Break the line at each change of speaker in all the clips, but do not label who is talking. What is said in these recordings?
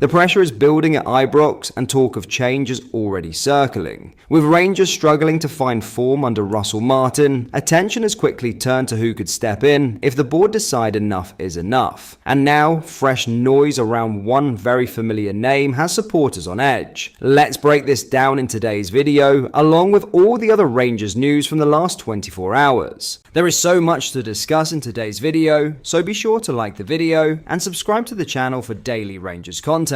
The pressure is building at Ibrox and talk of change is already circling. With Rangers struggling to find form under Russell Martin, attention has quickly turned to who could step in if the board decide enough is enough. And now, fresh noise around one very familiar name has supporters on edge. Let's break this down in today's video, along with all the other Rangers news from the last 24 hours. There is so much to discuss in today's video, so be sure to like the video and subscribe to the channel for daily Rangers content.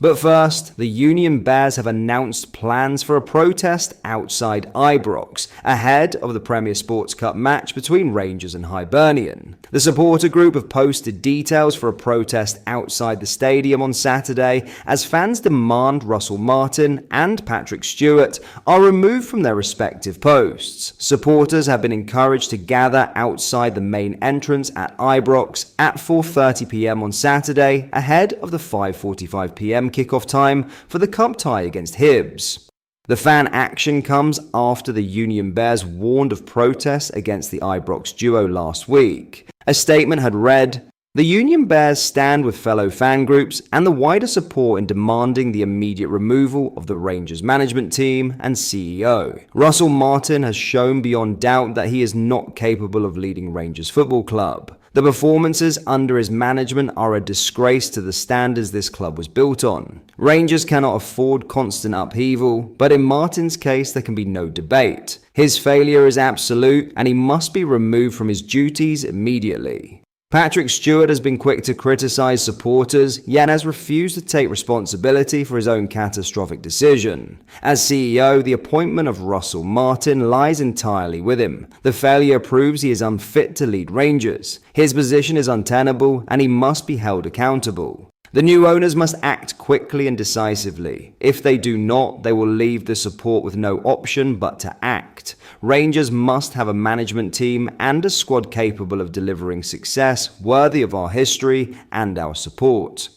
But first, the Union Bears have announced plans for a protest outside Ibrox, ahead of the Premier Sports Cup match between Rangers and Hibernian. The supporter group have posted details for a protest outside the stadium on Saturday as fans demand Russell Martin and Patrick Stewart are removed from their respective posts. Supporters have been encouraged to gather outside the main entrance at Ibrox at 4:30 p.m. on Saturday, ahead of the 5:45 p.m. kickoff time for the cup tie against Hibs. The fan action comes after the Union Bears warned of protests against the Ibrox duo last week. A statement had read, "The Union Bears stand with fellow fan groups and the wider support in demanding the immediate removal of the Rangers management team and CEO. Russell Martin has shown beyond doubt that he is not capable of leading Rangers Football Club. The performances under his management are a disgrace to the standards this club was built on. Rangers cannot afford constant upheaval, but in Martin's case there can be no debate. His failure is absolute and he must be removed from his duties immediately." Patrick Stewart has been quick to criticise supporters, yet has refused to take responsibility for his own catastrophic decision. As CEO, the appointment of Russell Martin lies entirely with him. The failure proves he is unfit to lead Rangers. His position is untenable and he must be held accountable. The new owners must act quickly and decisively. If they do not, they will leave the support with no option but to act. Rangers must have a management team and a squad capable of delivering success worthy of our history and our support.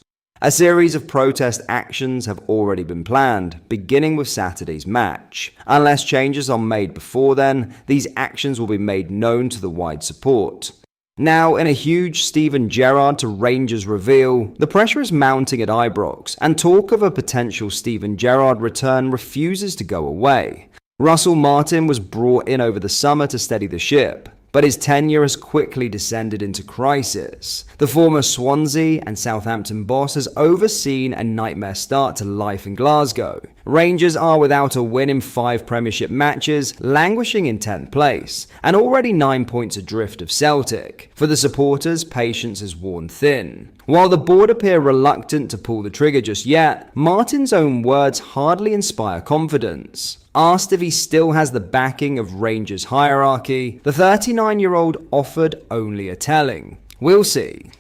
A series of protest actions have already been planned, beginning with Saturday's match. Unless changes are made before then, these actions will be made known to the wide support. Now, in a huge Steven Gerrard to Rangers reveal, the pressure is mounting at Ibrox, and talk of a potential Steven Gerrard return refuses to go away. Russell Martin was brought in over the summer to steady the ship, but his tenure has quickly descended into crisis. The former Swansea and Southampton boss has overseen a nightmare start to life in Glasgow. Rangers are without a win in 5 Premiership matches, languishing in 10th place, and already 9 points adrift of Celtic. For the supporters, patience is worn thin. While the board appear reluctant to pull the trigger just yet, Martin's own words hardly inspire confidence. Asked if he still has the backing of Rangers hierarchy, the 39-year-old offered only a telling, "We'll see."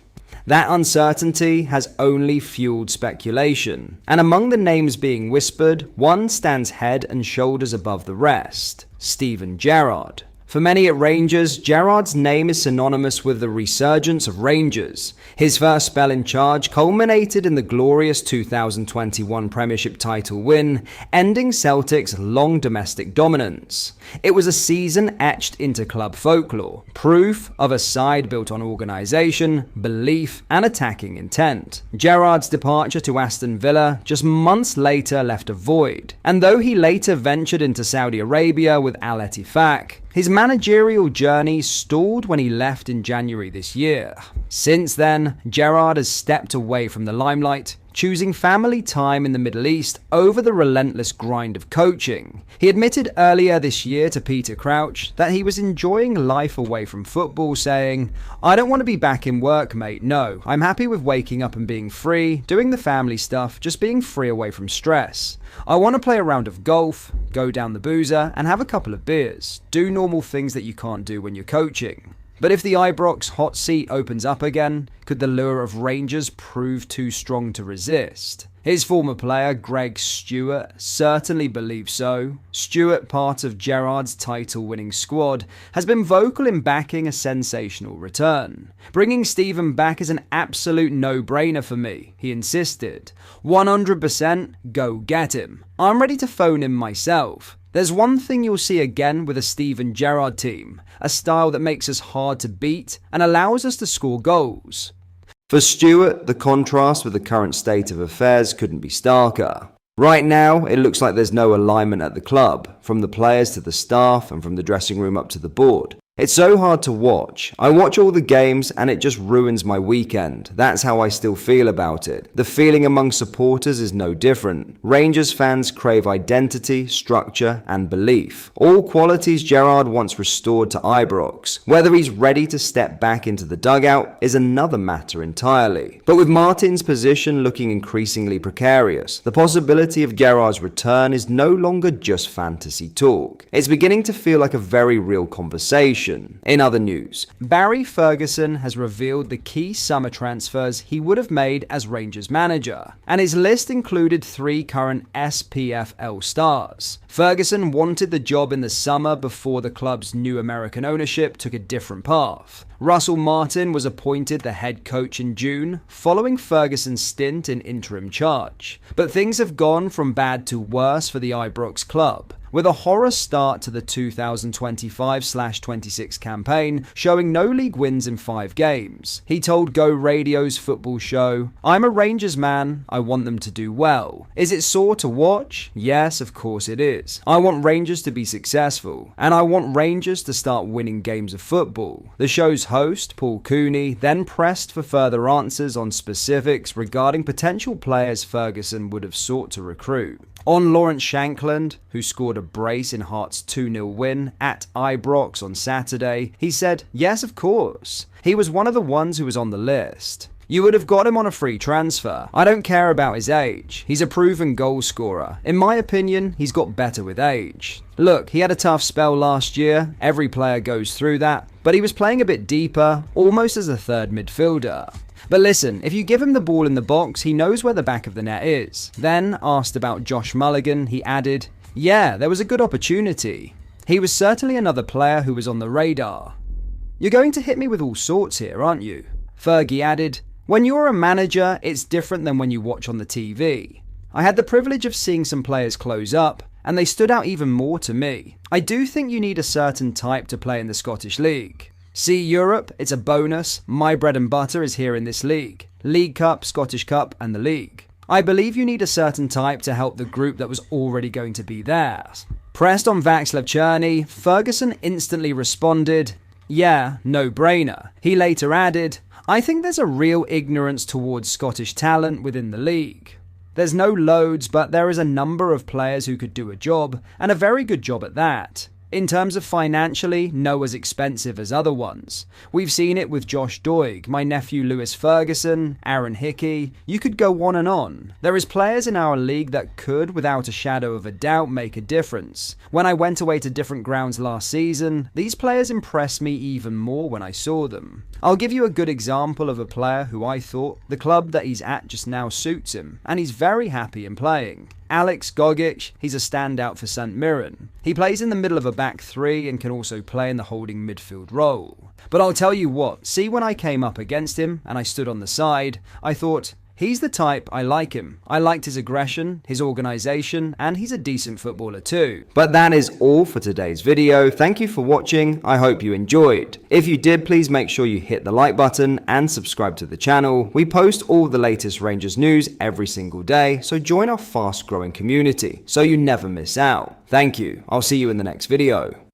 That uncertainty has only fueled speculation, and among the names being whispered, one stands head and shoulders above the rest: Steven Gerrard. For many at Rangers, Gerrard's name is synonymous with the resurgence of Rangers. His first spell in charge culminated in the glorious 2021 Premiership title win, ending Celtic's long domestic dominance. It was a season etched into club folklore, proof of a side built on organisation, belief and attacking intent. Gerrard's departure to Aston Villa just months later left a void, and though he later ventured into Saudi Arabia with Al Ettifaq, his managerial journey stalled when he left in January this year. Since then, Gerrard has stepped away from the limelight, choosing family time in the Middle East over the relentless grind of coaching. He admitted earlier this year to Peter Crouch that he was enjoying life away from football, saying, "I don't want to be back in work, mate, no. I'm happy with waking up and being free, doing the family stuff, just being free away from stress. I want to play a round of golf, go down the boozer and have a couple of beers. Do normal things that you can't do when you're coaching." But if the Ibrox hot seat opens up again, could the lure of Rangers prove too strong to resist? His former player, Greg Stewart, certainly believes so. Stewart, part of Gerrard's title-winning squad, has been vocal in backing a sensational return. "Bringing Steven back is an absolute no-brainer for me," he insisted. 100% go get him. I'm ready to phone him myself. There's one thing you'll see again with a Steven Gerrard team, a style that makes us hard to beat and allows us to score goals. For Stewart, the contrast with the current state of affairs couldn't be starker. Right now, it looks like there's no alignment at the club, from the players to the staff and from the dressing room up to the board. It's so hard to watch. I watch all the games and it just ruins my weekend. That's how I still feel about it. The feeling among supporters is no different. Rangers fans crave identity, structure and belief. All qualities Gerrard wants restored to Ibrox. Whether he's ready to step back into the dugout is another matter entirely. But with Martin's position looking increasingly precarious, the possibility of Gerrard's return is no longer just fantasy talk. It's beginning to feel like a very real conversation. In other news, Barry Ferguson has revealed the key summer transfers he would have made as Rangers manager, and his list included 3 current SPFL stars. Ferguson wanted the job in the summer before the club's new American ownership took a different path. Russell Martin was appointed the head coach in June, following Ferguson's stint in interim charge. But things have gone from bad to worse for the Ibrox club, with a horror start to the 2025/26 campaign, showing no league wins in 5 games. He told Go Radio's football show, "I'm a Rangers man, I want them to do well. Is it sore to watch? Yes, of course it is. I want Rangers to be successful, and I want Rangers to start winning games of football." The show's host, Paul Cooney, then pressed for further answers on specifics regarding potential players Ferguson would have sought to recruit. On Lawrence Shankland, who scored a brace in Hearts' 2-0 win at Ibrox on Saturday, he said, "Yes, of course. He was one of the ones who was on the list. You would have got him on a free transfer. I don't care about his age. He's a proven goal scorer. In my opinion, he's got better with age. Look, he had a tough spell last year. Every player goes through that. But he was playing a bit deeper, almost as a third midfielder. But listen, if you give him the ball in the box, he knows where the back of the net is." Then, asked about Josh Mulligan, he added, "Yeah, there was a good opportunity. He was certainly another player who was on the radar." You're going to hit me with all sorts here, aren't you? Fergie added, "When you're a manager, it's different than when you watch on the TV. I had the privilege of seeing some players close up, and they stood out even more to me. I do think you need a certain type to play in the Scottish League. See Europe, it's a bonus. My bread and butter is here in this league. League Cup, Scottish Cup, and the league. I believe you need a certain type to help the group that was already going to be there." Pressed on Václav Černý, Ferguson instantly responded, "Yeah, no-brainer." He later added, "I think there's a real ignorance towards Scottish talent within the league. There's no loads, but there is a number of players who could do a job, and a very good job at that. In terms of financially, no as expensive as other ones. We've seen it with Josh Doig, my nephew Lewis Ferguson, Aaron Hickey. You could go on and on. There is players in our league that could, without a shadow of a doubt, make a difference. When I went away to different grounds last season, these players impressed me even more when I saw them. I'll give you a good example of a player who I thought the club that he's at just now suits him, and he's very happy in playing. Alex Gogic, he's a standout for St Mirren. He plays in the middle of a back 3 and can also play in the holding midfield role. But I'll tell you what, see, when I came up against him and I stood on the side, I thought, he's the type, I like him. I liked his aggression, his organisation, and he's a decent footballer too." But that is all for today's video. Thank you for watching. I hope you enjoyed. If you did, please make sure you hit the like button and subscribe to the channel. We post all the latest Rangers news every single day, so join our fast growing community so you never miss out. Thank you. I'll see you in the next video.